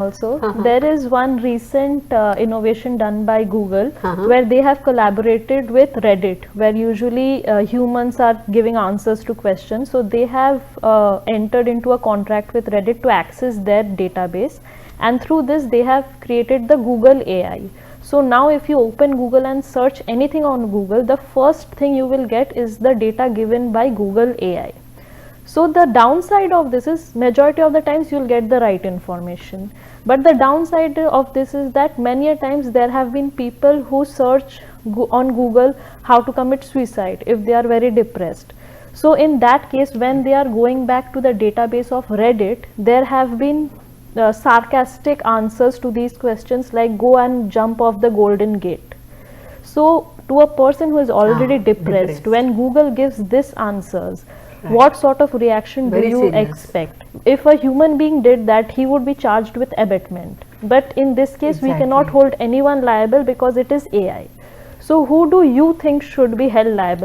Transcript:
Also, there is one recent innovation done by Google where they have collaborated with Reddit, where usually humans are giving answers to questions. So they have entered into a contract with Reddit to access their database, and through this they have created the Google AI. So now if you open Google and search anything on Google, the first thing you will get is the data given by Google AI. So the downside of this is majority of the times you'll get the right information, but the downside of this is that many a times there have been people who search on Google how to commit suicide if they are very depressed. So in that case, when they are going back to the database of Reddit, there have been sarcastic answers to these questions like go and jump off the golden gate. So to a person who is already depressed, when Google gives this answers, what sort of reaction do you expect? If a human being did that, he would be charged with abetment. But in this case, we cannot hold anyone liable because it is AI. So who do you think should be held liable?